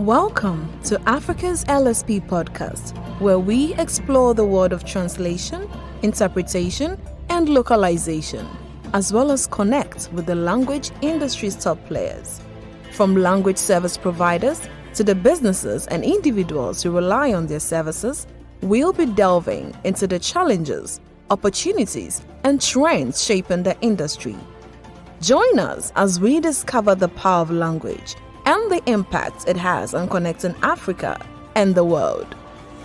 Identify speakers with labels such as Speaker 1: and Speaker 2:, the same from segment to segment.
Speaker 1: Welcome to Africa's LSP Podcast, where we explore the world of translation, interpretation, and localization, as well as connect with the language industry's top players. From language service providers to the businesses and individuals who rely on their services, we'll be delving into the challenges, opportunities, and trends shaping the industry. Join us as we discover the power of language and the impact it has on connecting Africa and the world.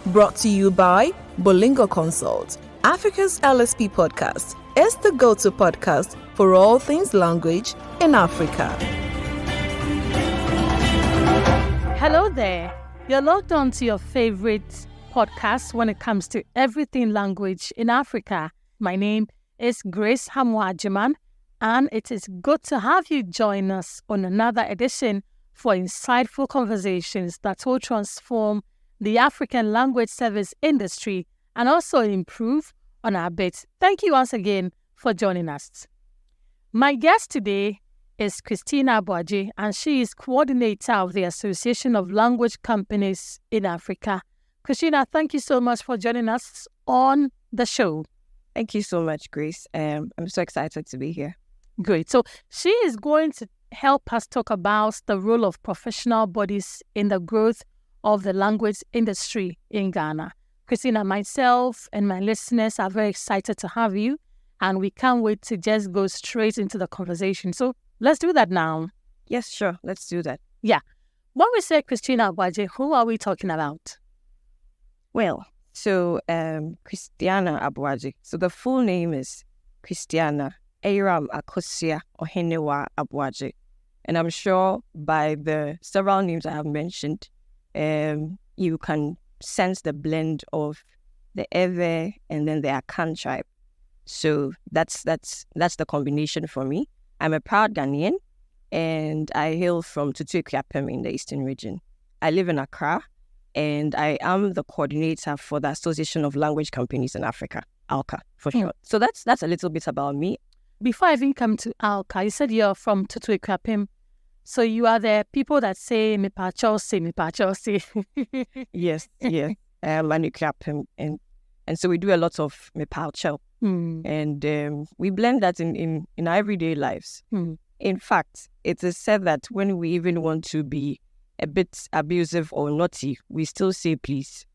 Speaker 1: Brought to you by Bolingo Consult, Africa's LSP Podcast is the go-to podcast for all things language in Africa.
Speaker 2: Hello there. You're logged on to your favorite podcast when it comes to everything language in Africa. My name is Grace Hammoah Agyemang, and it is good to have you join us on another edition for insightful conversations that will transform the African language service industry and also improve on our bit. Thank you once again for joining us. My guest today is Christiana Aboagye, and she is coordinator of the Association of Language Companies in Africa. Christiana, thank you so much for joining us on the show.
Speaker 3: Thank you so much, Grace. I'm so excited to be here.
Speaker 2: Great. So she is going to help us talk about the role of professional bodies in the growth of the language industry in Ghana. Christina, myself and my listeners are very excited to have you, and we can't wait to just go straight into the conversation. So let's do that now.
Speaker 3: Yes, sure. Let's do that.
Speaker 2: Yeah. When we say Christiana Aboagye, who are we talking about?
Speaker 3: Well, so Christiana Aboagye. So the full name is Christiana Aboagye Aboagye. And I'm sure by the several names I have mentioned, you can sense the blend of the Ewe and then the Akan tribe. So that's the combination for me. I'm a proud Ghanaian, and I hail from Tutu-Ekuapem in the Eastern region. I live in Accra, and I am the coordinator for the Association of Language Companies in Africa, ALCA for short. So that's a little bit about me.
Speaker 2: Before I even come to ALCA, you said you're from Tutu-Ekuapem. So you are the people that say "Mipacho say, Mipacho say."
Speaker 3: Yes. Ekuapem, and so we do a lot of Mipacho, and we blend that in our everyday lives. In fact, it is said that when we even want to be a bit abusive or naughty, we still say please,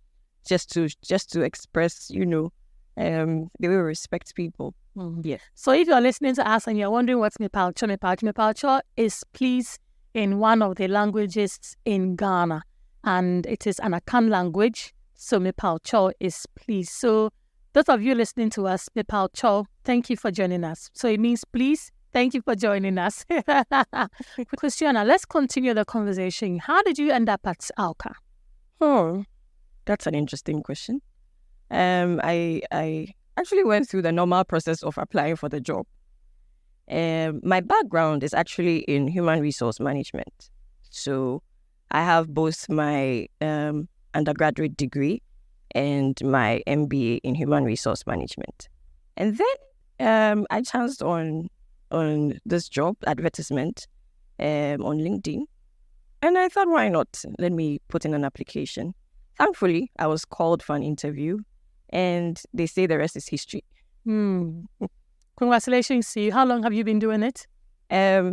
Speaker 3: just to express, the way we respect people.
Speaker 2: Yeah. So if you're listening to us and you're wondering what's Mipacho is please in one of the languages in Ghana, and it is an Akan language. So Mipacho is please. So those of you listening to us, Mipacho, thank you for joining us. So it means please. Thank you for joining us. Christiana, let's continue the conversation. How did you end up at ALCA?
Speaker 3: Oh, that's an interesting question. I actually went through the normal process of applying for the job. My background is actually in human resource management. So I have both my undergraduate degree and my MBA in human resource management. And then I chanced on this job advertisement on LinkedIn. And I thought, why not? Let me put in an application. Thankfully, I was called for an interview, and they say the rest is history.
Speaker 2: Congratulations to you. How long have you been doing it?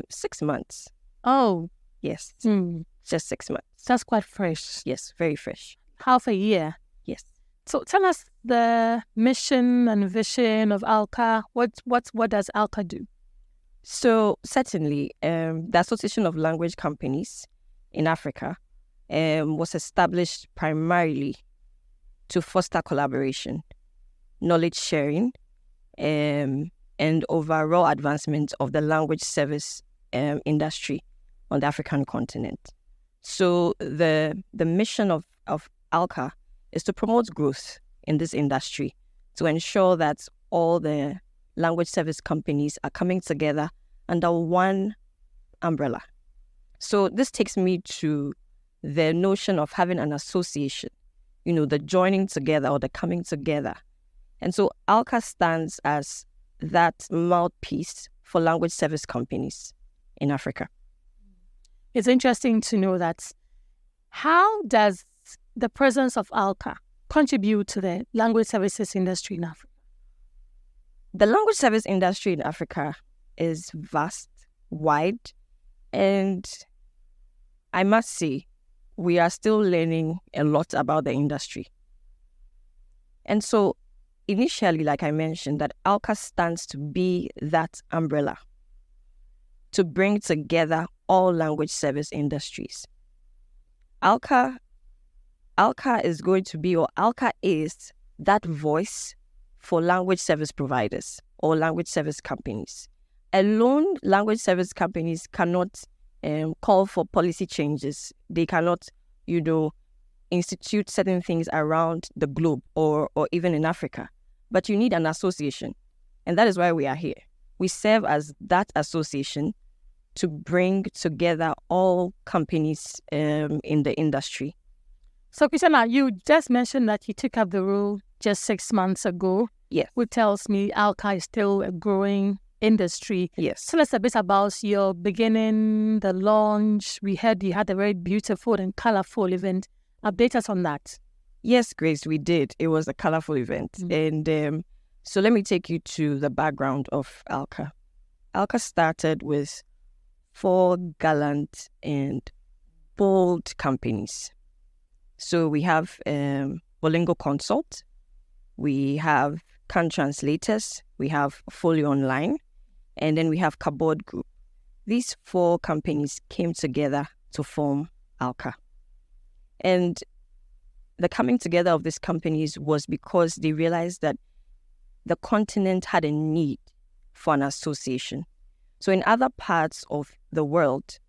Speaker 3: 6 months.
Speaker 2: Oh.
Speaker 3: Yes. Just 6 months.
Speaker 2: That's quite fresh.
Speaker 3: Yes, very fresh.
Speaker 2: Half a year.
Speaker 3: Yes.
Speaker 2: So tell us the mission and vision of ALCA. What does ALCA do?
Speaker 3: So certainly, the Association of Language Companies in Africa was established primarily to foster collaboration, knowledge sharing, and overall advancement of the language service industry on the African continent. So the mission of ALCA is to promote growth in this industry, to ensure that all the language service companies are coming together under one umbrella. So this takes me to the notion of having an association, the joining together or the coming together. And so ALCA stands as that mouthpiece for language service companies in Africa.
Speaker 2: It's interesting to know that How does the presence of ALCA contribute to the language services industry in Africa?
Speaker 3: The language service industry in Africa is vast, wide, and I must say, we are still learning a lot about the industry. And so, initially, like I mentioned, that ALCA stands to be that umbrella to bring together all language service industries. ALCA is going to be, or ALCA is that voice for language service providers or language service companies. Alone, language service companies cannot call for policy changes. They cannot, institute certain things around the globe or even in Africa. But you need an association. And that is why we are here. We serve as that association to bring together all companies in the industry.
Speaker 2: So, Christiana, you just mentioned that you took up the role just 6 months ago.
Speaker 3: Yes.
Speaker 2: Which tells me ALCA is still a growing industry.
Speaker 3: Yes.
Speaker 2: Tell us a bit about your beginning, the launch. We heard you had a very beautiful and colorful event. Update us on that.
Speaker 3: Yes, Grace, we did. It was a colorful event. Mm-hmm. And so let me take you to the background of ALCA. ALCA started with 4 gallant and bold companies. So we have Bolingo Consult, we have Can Translators, we have Fully Online, and then we have Kabod Group. These 4 companies came together to form ALCA. And the coming together of these companies was because they realized that the continent had a need for an association. So in other parts of the world,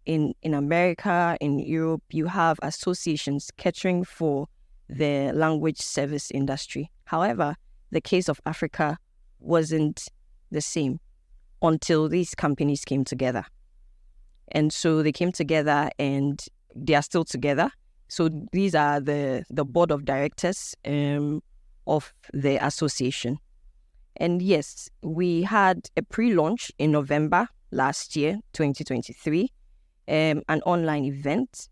Speaker 3: in America, in Europe, you have associations catering for the language service industry. However, the case of Africa wasn't the same until these companies came together. And so they came together and they are still together. So these are the board of directors of the association. And yes, we had a pre-launch in November last year, 2023, an online event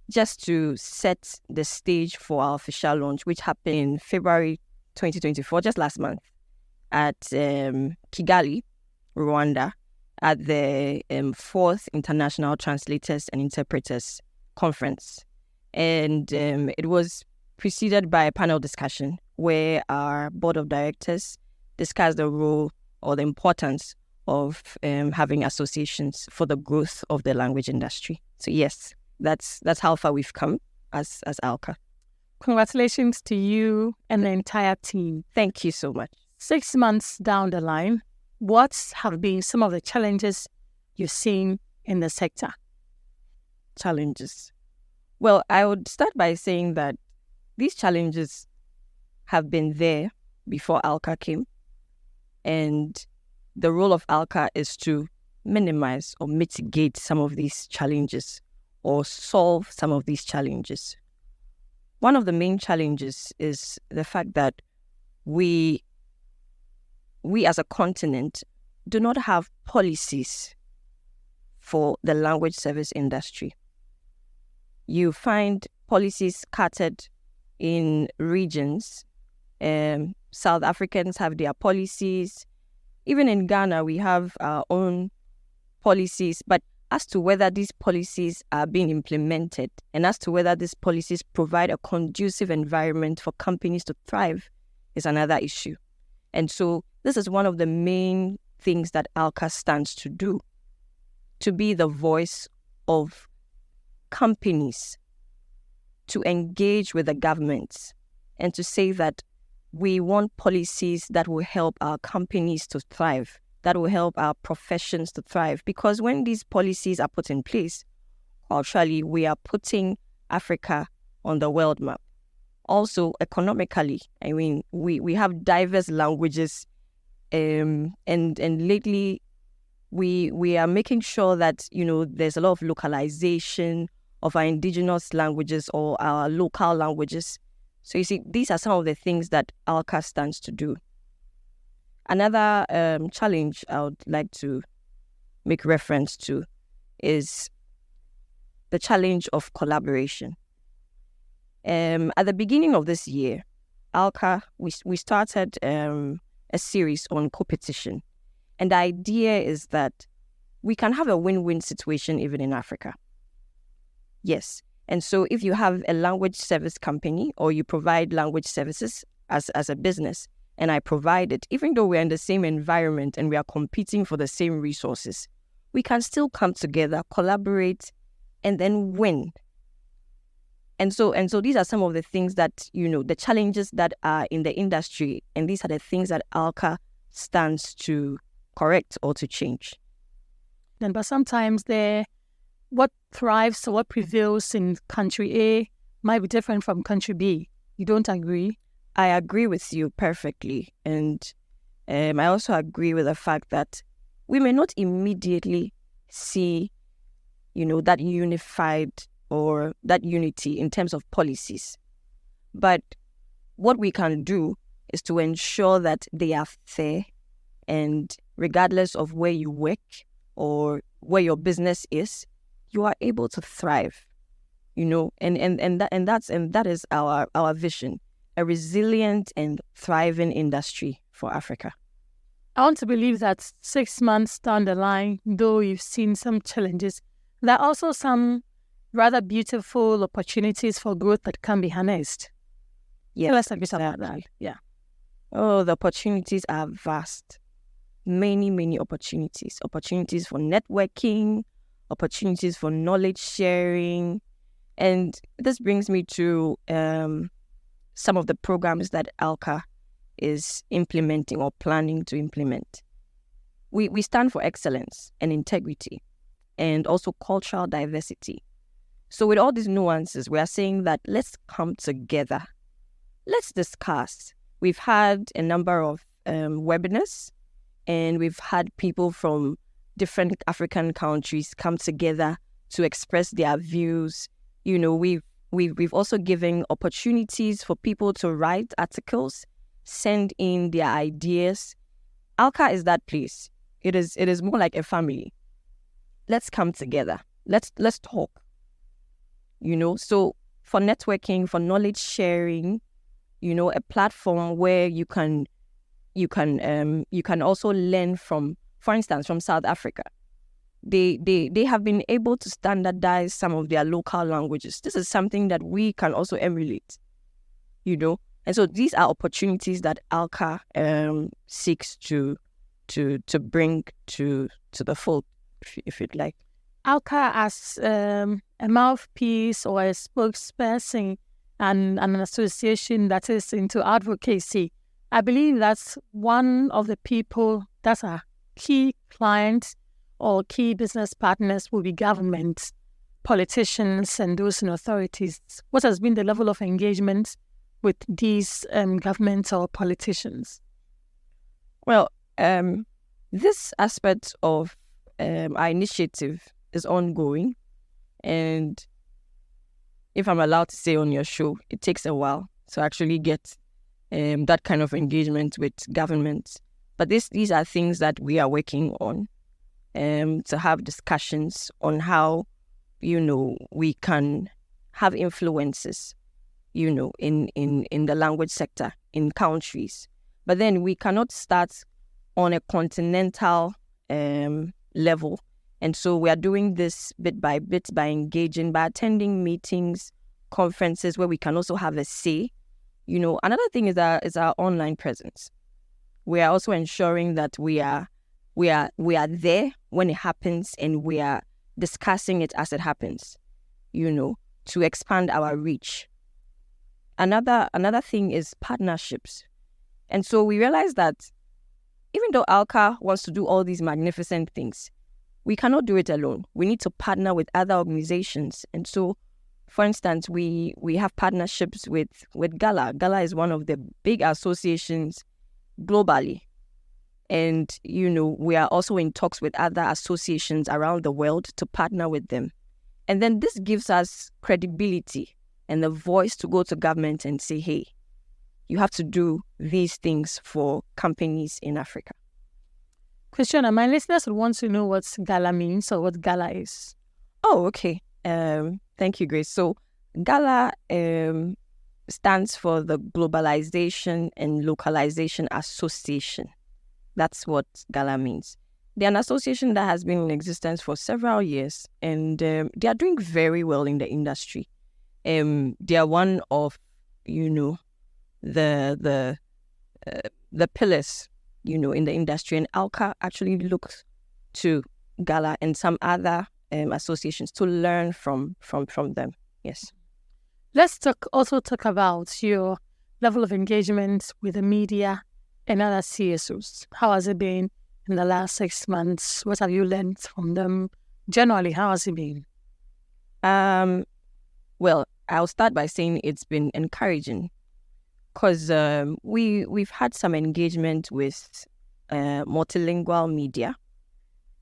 Speaker 3: just to set the stage for our official launch, which happened in February 2024, just last month, at Kigali, Rwanda, at the 4th International Translators and Interpreters Conference. And it was preceded by a panel discussion where our board of directors discussed the role or the importance of having associations for the growth of the language industry. So yes, that's how far we've come as ALCA.
Speaker 2: Congratulations to you and the entire team.
Speaker 3: Thank you so much.
Speaker 2: 6 months down the line, what have been some of the challenges you've seen in the sector?
Speaker 3: Challenges. Well, I would start by saying that these challenges have been there before ALCA came. And the role of ALCA is to minimize or mitigate some of these challenges or solve some of these challenges. One of the main challenges is the fact that we as a continent do not have policies for the language service industry. You find policies scattered in regions. South Africans have their policies. Even in Ghana, we have our own policies. But as to whether these policies are being implemented and as to whether these policies provide a conducive environment for companies to thrive is another issue. And so this is one of the main things that ALCA stands to do, to be the voice of companies, to engage with the governments and to say that we want policies that will help our companies to thrive, that will help our professions to thrive. Because when these policies are put in place, culturally, we are putting Africa on the world map. Also, economically, I mean, we have diverse languages, and lately we are making sure that, there's a lot of localization of our indigenous languages or our local languages. So you see, these are some of the things that ALCA stands to do. Another challenge I would like to make reference to is the challenge of collaboration. At the beginning of this year, ALCA, we started a series on competition. And the idea is that we can have a win-win situation even in Africa. Yes. And so if you have a language service company or you provide language services as a business, and I provide it, even though we're in the same environment and we are competing for the same resources, we can still come together, collaborate, and then win. And so these are some of the things that, the challenges that are in the industry, and these are the things that ALCA stands to correct or to change.
Speaker 2: But sometimes what thrives or what prevails in country A might be different from country B. You don't agree?
Speaker 3: I agree with you perfectly. And I also agree with the fact that we may not immediately see, that unified or that unity in terms of policies. But what we can do is to ensure that they are fair, and regardless of where you work or where your business is, you are able to thrive, and that is our vision, a resilient and thriving industry for Africa.
Speaker 2: I want to believe that 6 months down the line, though you've seen some challenges, there are also some rather beautiful opportunities for growth that can be harnessed.
Speaker 3: Yes,
Speaker 2: tell us a bit about that. Yeah.
Speaker 3: Oh, the opportunities are vast. Many opportunities. Opportunities for networking, opportunities for knowledge sharing. And this brings me to some of the programs that ALCA is implementing or planning to implement. We stand for excellence and integrity, and also cultural diversity. So with all these nuances, we are saying that let's come together. Let's discuss. We've had a number of webinars, and we've had people from different African countries come together to express their views. We've also given opportunities for people to write articles, send in their ideas. ALCA is that place. It is more like a family. Let's come together. Let's talk. So for networking, for knowledge sharing, a platform where you can also learn from, for instance, from South Africa. They have been able to standardize some of their local languages. This is something that we can also emulate, And so these are opportunities that ALCA seeks to bring to the fold, if you'd like.
Speaker 2: ALCA as a mouthpiece or a spokesperson and an association that is into advocacy, I believe that's one of the people that are key clients or key business partners will be government, politicians, and those in authorities. What has been the level of engagement with these governments or politicians?
Speaker 3: Well, this aspect of our initiative is ongoing, and if I'm allowed to say on your show, it takes a while to actually get that kind of engagement with governments. But these are things that we are working on, to have discussions on how, we can have influences, in the language sector in countries. But then we cannot start on a continental level. And so we are doing this bit by bit by engaging, by attending meetings, conferences where we can also have a say. Another thing is our online presence. We are also ensuring that we are there when it happens, and we are discussing it as it happens, to expand our reach. Another thing is partnerships. And so we realize that even though ALCA wants to do all these magnificent things, we cannot do it alone. We need to partner with other organizations. And so, for instance, we have partnerships with GALA. GALA is one of the big associations globally. And, we are also in talks with other associations around the world to partner with them. And then this gives us credibility and the voice to go to government and say, hey, you have to do these things for companies in Africa.
Speaker 2: Christiana, my listeners would want to know what GALA means or what GALA is.
Speaker 3: Oh, okay. Thank you, Grace. So GALA stands for the Globalization and Localization Association. That's what GALA means. They're an association that has been in existence for several years, and they are doing very well in the industry. They are one of, the pillars, in the industry, and ALCA actually looks to GALA and some other associations to learn from them. Yes.
Speaker 2: Let's also talk about your level of engagement with the media and other CSOs. How has it been in the last 6 months? What have you learned from them? Generally, how has it been?
Speaker 3: Well, I'll start by saying it's been encouraging because we've had some engagement with multilingual media.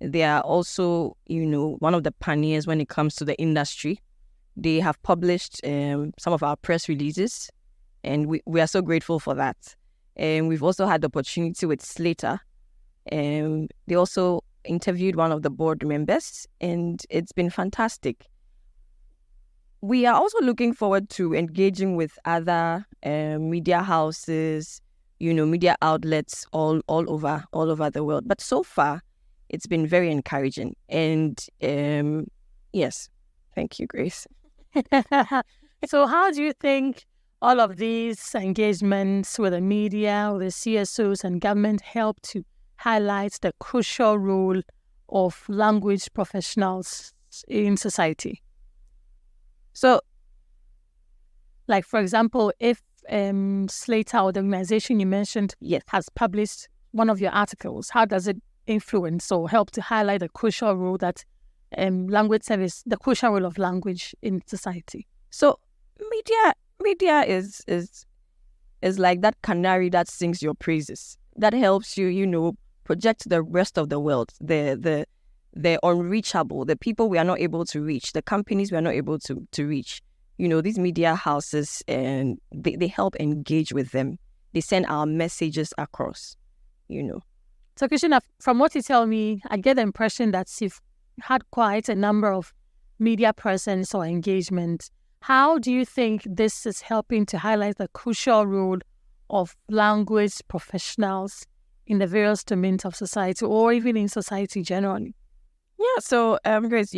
Speaker 3: They are also, one of the pioneers when it comes to the industry. They have published some of our press releases, and we are so grateful for that. And we've also had the opportunity with Slater. They also interviewed one of the board members, and it's been fantastic. We are also looking forward to engaging with other media houses, media outlets all over the world. But so far, it's been very encouraging. And yes, thank you, Grace.
Speaker 2: So how do you think all of these engagements with the media, with the CSOs and government help to highlight the crucial role of language professionals in society? So, like, for example, if Slater, or the organization you mentioned, has published one of your articles, how does it influence or help to highlight the crucial role that the crucial role of language in society?
Speaker 3: So media is like that canary that sings your praises. That helps you, project to the rest of the world, the unreachable, the people we are not able to reach, the companies we are not able to reach. These media houses, and they help engage with them. They send our messages across,
Speaker 2: So, Christiana, from what you tell me, I get the impression that you've had quite a number of media presence or engagement. How do you think this is helping to highlight the crucial role of language professionals in the various domains of society, or even in society generally?
Speaker 3: Yeah, so Grace,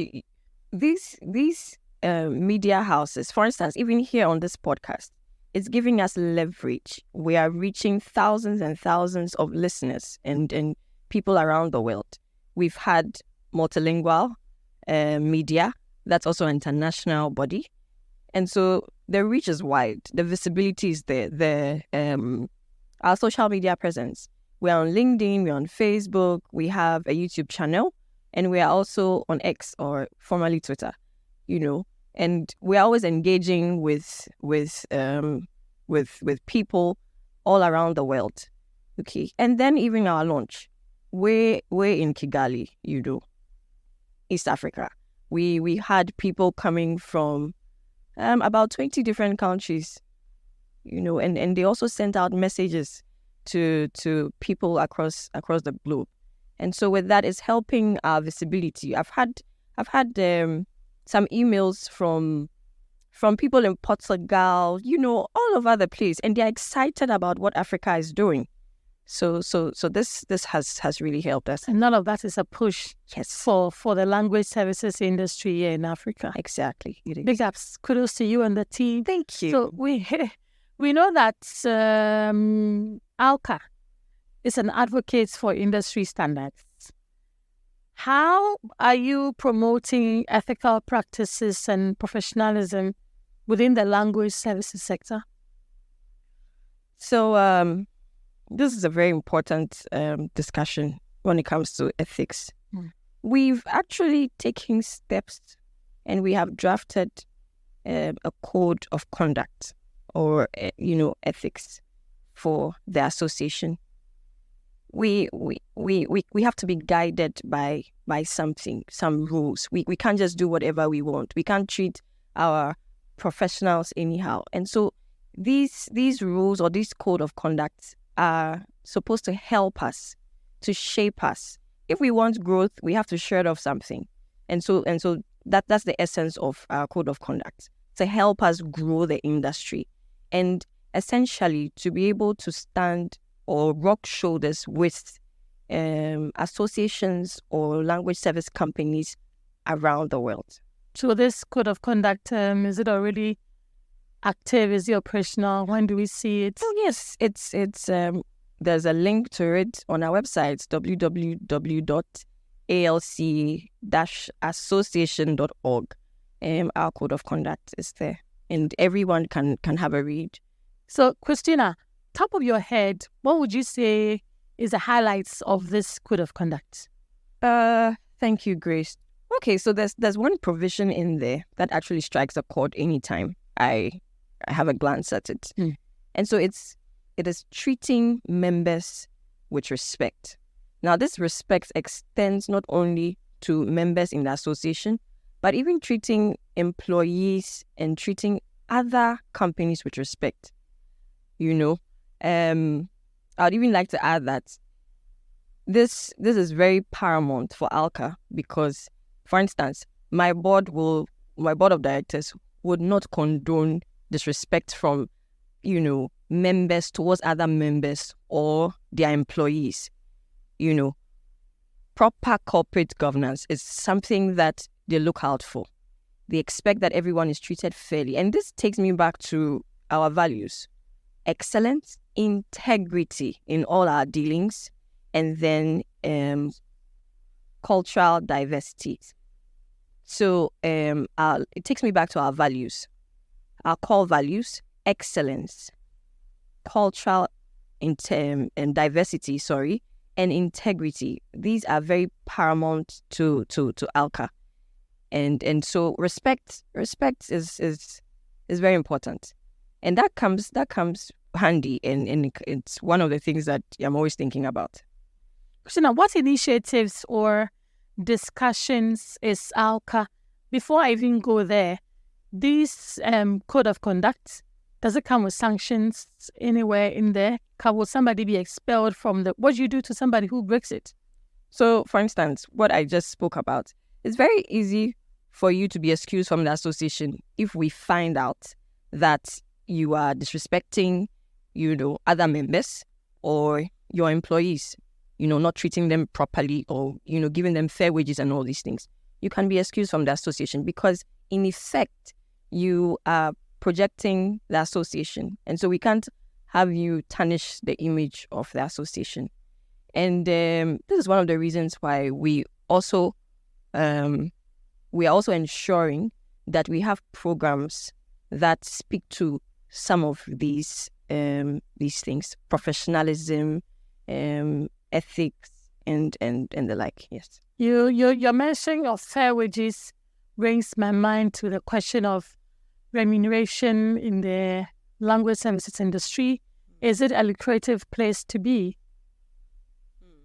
Speaker 3: these media houses, for instance, even here on this podcast, it's giving us leverage. We are reaching thousands and thousands of listeners and people around the world. We've had multilingual media, that's also an international body. And so the reach is wide, the visibility is there. Our social media presence. We're on LinkedIn, we're on Facebook, we have a YouTube channel, and we are also on X, or formerly Twitter, and we're always engaging with people all around the world. Okay. And then even our launch, we're in Kigali, East Africa. We had people coming from about 20 different countries, and they also sent out messages to people across the globe. And so with that, it's helping our visibility. I've had some emails from people in Portugal, all over the place, and they're excited about what Africa is doing. So this has really helped us.
Speaker 2: And all of that is a push, for the language services industry here in Africa.
Speaker 3: Exactly. It is.
Speaker 2: Big ups. Kudos to you and the team.
Speaker 3: Thank you.
Speaker 2: So we know that ALCA is an advocate for industry standards. How are you promoting ethical practices and professionalism within the language services sector?
Speaker 3: So this is a very important discussion when it comes to ethics. We've actually taken steps, and we have drafted a code of conduct, or ethics for the association. We have to be guided by something, some rules. We can't just do whatever we want. We can't treat our professionals anyhow. And so these rules, or this code of conduct, are supposed to help us, to shape us. If we want growth, we have to shred off something. And so that's the essence of our code of conduct, to help us grow the industry and essentially to be able to stand or rub shoulders with associations or language service companies around the world.
Speaker 2: So this code of conduct, is it already active? Is it operational? When do we see it?
Speaker 3: Oh, yes, it's there's a link to it on our website, www.alc-association.org. Our code of conduct is there, and everyone can have a read.
Speaker 2: So, Christina, top of your head, what would you say is the highlights of this code of conduct?
Speaker 3: Thank you, Grace. Okay, so there's one provision in there that actually strikes a chord anytime I have a glance at it. And so it is treating members with respect. Now, this respect extends not only to members in the association, but even treating employees and treating other companies with respect. I'd even like to add that this is very paramount for ALCA because, for instance, my board of directors would not condone disrespect from, members towards other members or their employees. Proper corporate governance is something that they look out for. They expect that everyone is treated fairly. And this takes me back to our values: excellence, integrity in all our dealings, and then cultural diversity. So it takes me back to our values, our core values: excellence, cultural and diversity, and integrity. These are very paramount to ALCA, and so respect is very important, and that comes handy, and it's one of the things that I'm always thinking about.
Speaker 2: Christina, what initiatives or discussions is ALCA? Before I even go there, this code of conduct, does it come with sanctions anywhere in there? Will somebody be expelled from what do you do to somebody who breaks it?
Speaker 3: So, for instance, what I just spoke about, it's very easy for you to be excused from the association if we find out that you are disrespecting, other members or your employees, not treating them properly or, giving them fair wages and all these things. You can be excused from the association because, in effect, you are projecting the association. And so we can't have you tarnish the image of the association. And this is one of the reasons why we are also ensuring that we have programs that speak to some of these things: professionalism, ethics, and the like. Yes.
Speaker 2: Your mention of fair wages brings my mind to the question of remuneration in the language services industry. Is it a lucrative place to be?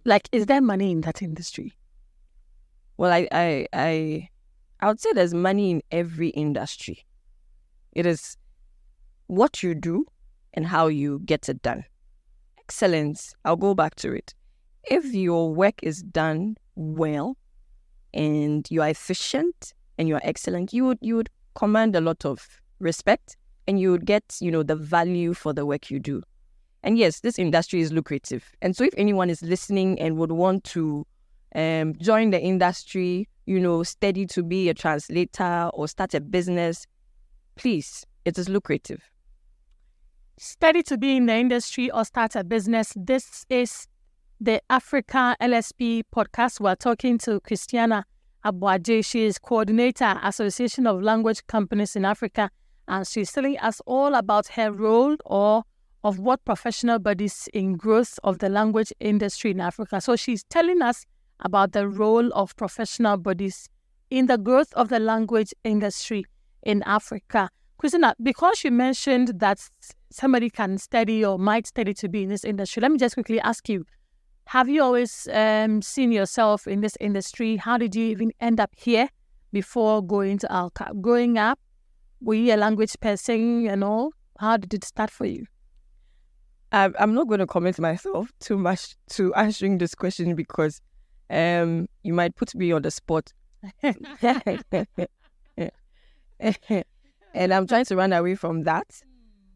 Speaker 2: Like, is there money in that industry?
Speaker 3: Well, I would say there's money in every industry. It is what you do and how you get it done. Excellence, I'll go back to it. If your work is done well and you are efficient and you are excellent, you would command a lot of respect and you would get, the value for the work you do. And yes, this industry is lucrative. And so if anyone is listening and would want to join the industry, study to be a translator or start a business, please, it is lucrative.
Speaker 2: Study to be in the industry or start a business. This is the Africa LSP podcast. We're talking to Christiana Aboagye. She is coordinator, Association of Language Companies in Africa, and she's telling us all about her role or of what professional bodies in growth of the language industry in Africa. So she's telling us about the role of professional bodies in the growth of the language industry in Africa. Christina, because you mentioned that somebody can study or might study to be in this industry, let me just quickly ask you, have you always seen yourself in this industry? How did you even end up here before going to ALCA? Growing up, were you a language person and all? How did it start for you?
Speaker 3: I'm not going to commit myself too much to answering this question because you might put me on the spot. And I'm trying to run away from that.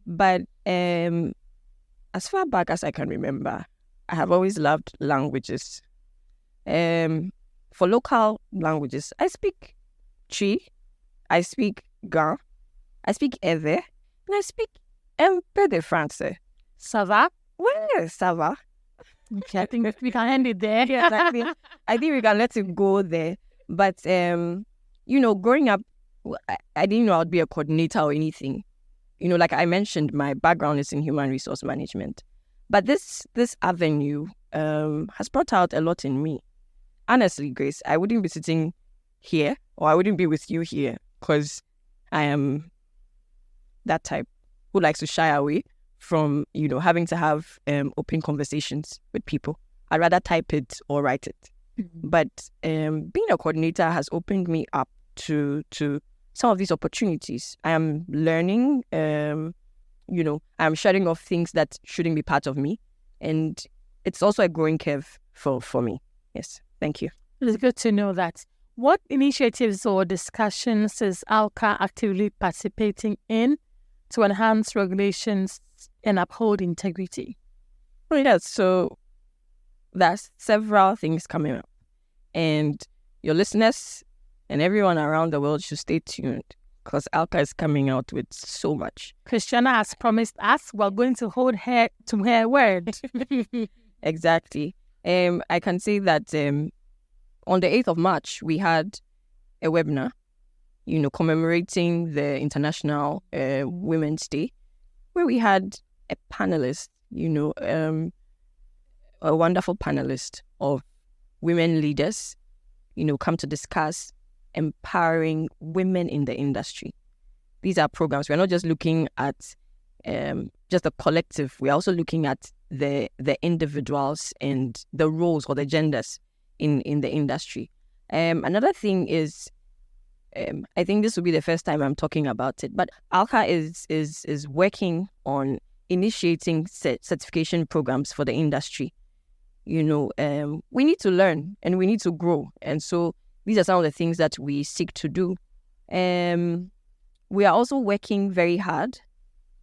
Speaker 3: But as far back as I can remember, I have always loved languages. For local languages, I speak Chi, I speak Ga, I speak Eve, and I speak un peu de français.
Speaker 2: Ça va?
Speaker 3: Ouais, ça va.
Speaker 2: Okay, I think we can end it there.
Speaker 3: Yes, I think we can let it go there. But, growing up, I didn't know I'd be a coordinator or anything. Like I mentioned, my background is in human resource management. But this avenue has brought out a lot in me. Honestly, Grace, I wouldn't be sitting here or I wouldn't be with you here because I am that type who likes to shy away from, having to have open conversations with people. I'd rather type it or write it. Mm-hmm. But being a coordinator has opened me up to some of these opportunities. I am learning, I'm shedding off things that shouldn't be part of me. And it's also a growing curve for me. Yes, thank you.
Speaker 2: It's good to know that. What initiatives or discussions is ALCA actively participating in to enhance regulations and uphold integrity?
Speaker 3: Well, yes, so there's several things coming up. And your listeners and everyone around the world should stay tuned because ALCA is coming out with so much.
Speaker 2: Christiana has promised us we're going to hold her to her word.
Speaker 3: Exactly. I can say that on the 8th of March, we had a webinar, commemorating the International Women's Day, where we had a panelist, a wonderful panelist of women leaders, come to discuss empowering women in the industry. These are programs. We're not just looking at just the collective. We're also looking at the individuals and the roles or the genders in the industry. Another thing is, I think this will be the first time I'm talking about it, but ALCA is working on initiating certification programs for the industry. We need to learn and we need to grow. And so these are some of the things that we seek to do. We are also working very hard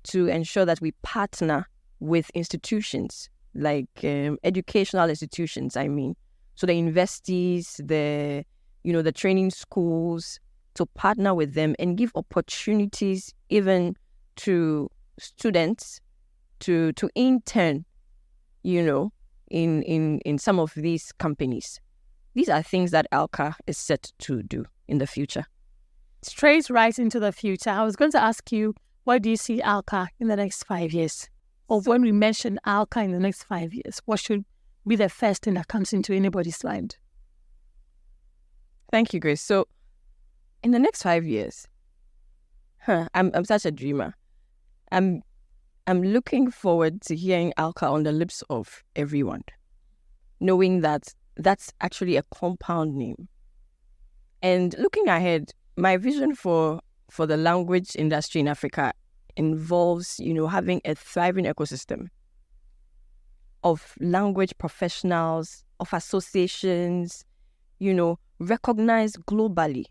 Speaker 3: to ensure that we partner with institutions like educational institutions, So the universities, the training schools, to partner with them and give opportunities even to students to intern, in some of these companies. These are things that ALCA is set to do in the future.
Speaker 2: Straight right into the future. I was going to ask you, where do you see ALCA in the next 5 years? Or when we mention ALCA in the next 5 years, what should be the first thing that comes into anybody's mind?
Speaker 3: Thank you, Grace. So, in the next 5 years, I'm such a dreamer. I'm looking forward to hearing ALCA on the lips of everyone, knowing that that's actually a compound name. And looking ahead, my vision for the language industry in Africa involves, having a thriving ecosystem of language professionals, of associations, recognized globally.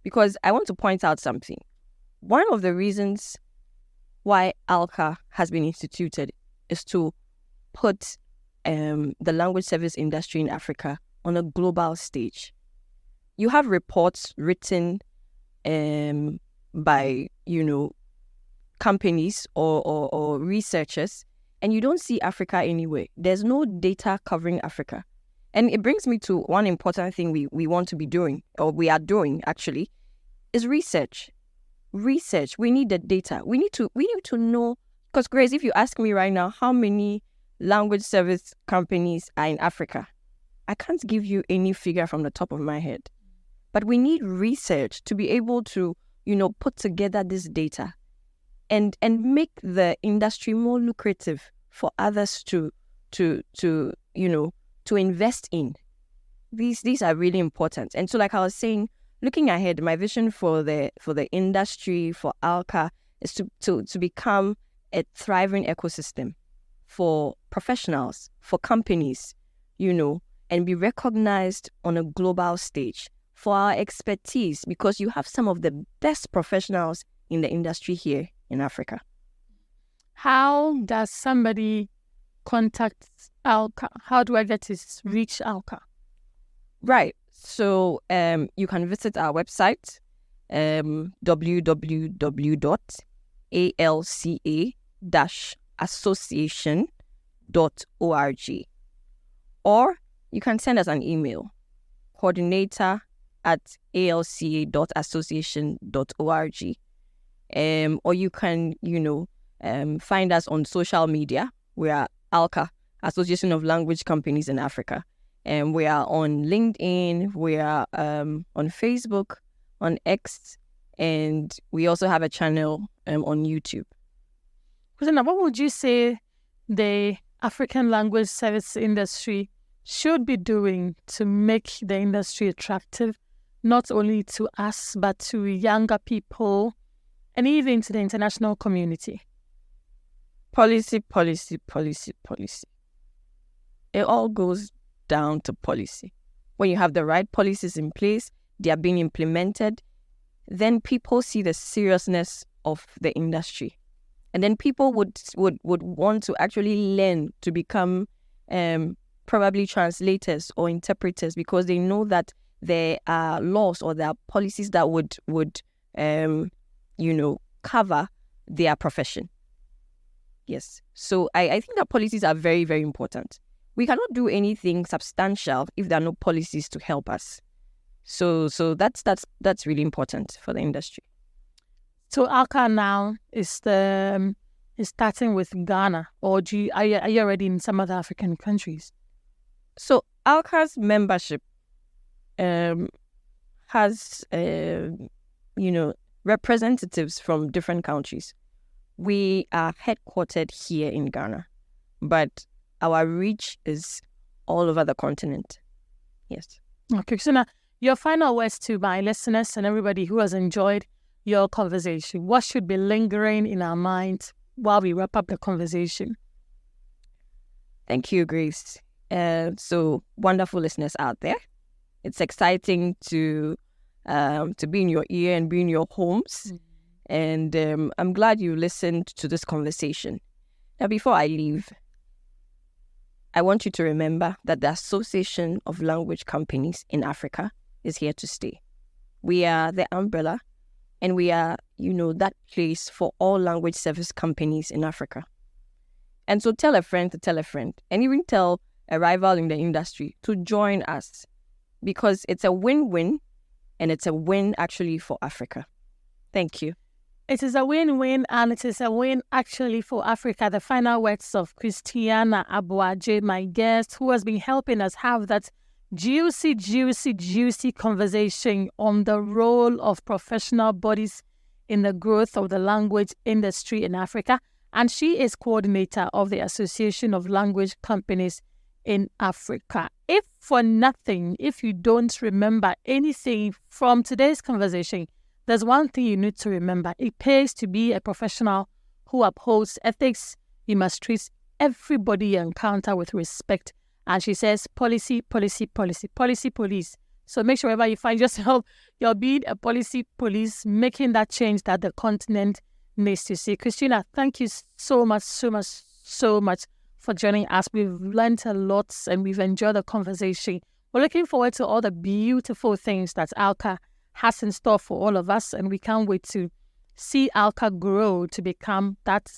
Speaker 3: Because I want to point out something. One of the reasons why ALCA has been instituted is to put the language service industry in Africa on a global stage. You have reports written by, companies or researchers, and you don't see Africa anywhere. There's no data covering Africa. And it brings me to one important thing we want to be doing, or we are doing actually, is research. Research. We need the data. We need to know, because Grace, if you ask me right now, how many language service companies are in Africa, I can't give you any figure from the top of my head. But we need research to be able to, put together this data and make the industry more lucrative for others to invest in. These are really important. And so, like I was saying, looking ahead, my vision for the industry, for ALCA, is to become a thriving ecosystem for professionals, for companies, and be recognized on a global stage for our expertise, because you have some of the best professionals in the industry here in Africa.
Speaker 2: How does somebody contact ALCA? How do I get to reach ALCA?
Speaker 3: Right. So you can visit our website, www.alca-association.org, or you can send us an email, coordinator@alca.association.org, or you can, find us on social media. We are ALCA, Association of Language Companies in Africa. And we are on LinkedIn, we are on Facebook, on X, and we also have a channel on YouTube.
Speaker 2: Christiana, what would you say the African language service industry should be doing to make the industry attractive, not only to us, but to younger people and even to the international community?
Speaker 3: Policy. It all goes down to policy. When you have the right policies in place, they are being implemented, then people see the seriousness of the industry. And then people would want to actually learn to become probably translators or interpreters, because they know that there are laws or there are policies that would cover their profession. Yes. So I think that policies are very, very important. We cannot do anything substantial if there are no policies to help us. So that's really important for the industry.
Speaker 2: So ALCA now is starting with Ghana, or are you already in some other African countries?
Speaker 3: So ALCA's membership has representatives from different countries. We are headquartered here in Ghana, but our reach is all over the continent. Yes.
Speaker 2: Okay, so now your final words to my listeners and everybody who has enjoyed your conversation. What should be lingering in our minds while we wrap up the conversation?
Speaker 3: Thank you, Grace. So wonderful listeners out there. It's exciting to be in your ear and be in your homes. Mm-hmm. And I'm glad you listened to this conversation. Now, before I leave, I want you to remember that the Association of Language Companies in Africa is here to stay. We are the umbrella, and we are, that place for all language service companies in Africa. And so tell a friend to tell a friend, and even tell a rival in the industry to join us, because it's a win-win, and it's a win actually for Africa. Thank you.
Speaker 2: It is a win-win, and it is a win actually for Africa. The final words of Christiana Aboagye, my guest, who has been helping us have that juicy conversation on the role of professional bodies in the growth of the language industry in Africa. And she is coordinator of the Association of Language Companies in Africa. If for nothing, if you don't remember anything from today's conversation, there's one thing you need to remember. It pays to be a professional who upholds ethics. You must treat everybody you encounter with respect. And she says, policy. So make sure wherever you find yourself, you're being a policy police, making that change that the continent needs to see. Christina, thank you so much for joining us. We've learned a lot and we've enjoyed the conversation. We're looking forward to all the beautiful things that ALCA has in store for all of us, and we can't wait to see ALCA grow to become that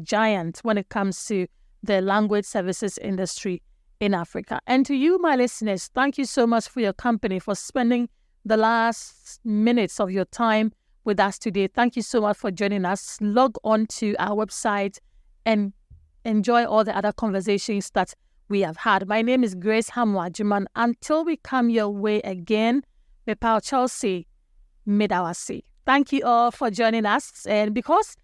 Speaker 2: giant when it comes to the language services industry in Africa. And to you, my listeners, thank you so much for your company, for spending the last minutes of your time with us today. Thank you so much for joining us. Log on to our website and enjoy all the other conversations that we have had. My name is Grace Hammoah Agyemang. Until we come your way again, Mepao Chelsea Midawasi. Thank you all for joining us. And because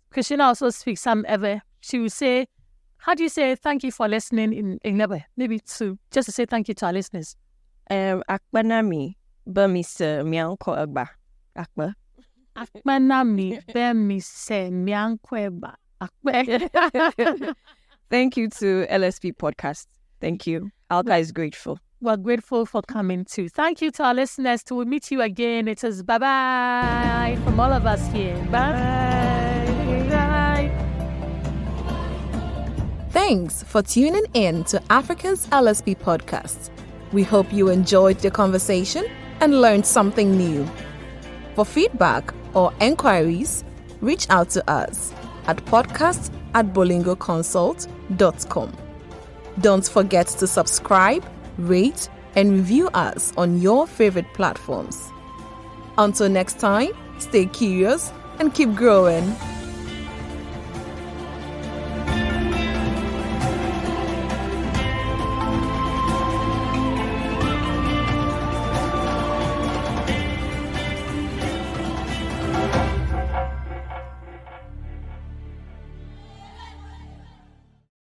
Speaker 2: Christiana also speaks some ever, she will say, how do you say thank you for listening in Nebe? Maybe just to say thank you to our listeners.
Speaker 3: Akbanami Bemise Mianko Agba. Akba.
Speaker 2: Akbanami Bemise Mianko Agba.
Speaker 3: Thank you to LSP Podcast. Thank you. ALCA is grateful.
Speaker 2: we're grateful for coming too. Thank you to our listeners. Till we meet you again, it is bye-bye from all of us here. Bye.
Speaker 1: Thanks for tuning in to Africa's LSP Podcast. We hope you enjoyed the conversation and learned something new. For feedback or enquiries, reach out to us at podcast@bolingoconsult.com. Don't forget to subscribe, rate, and review us on your favorite platforms. Until next time, stay curious and keep growing.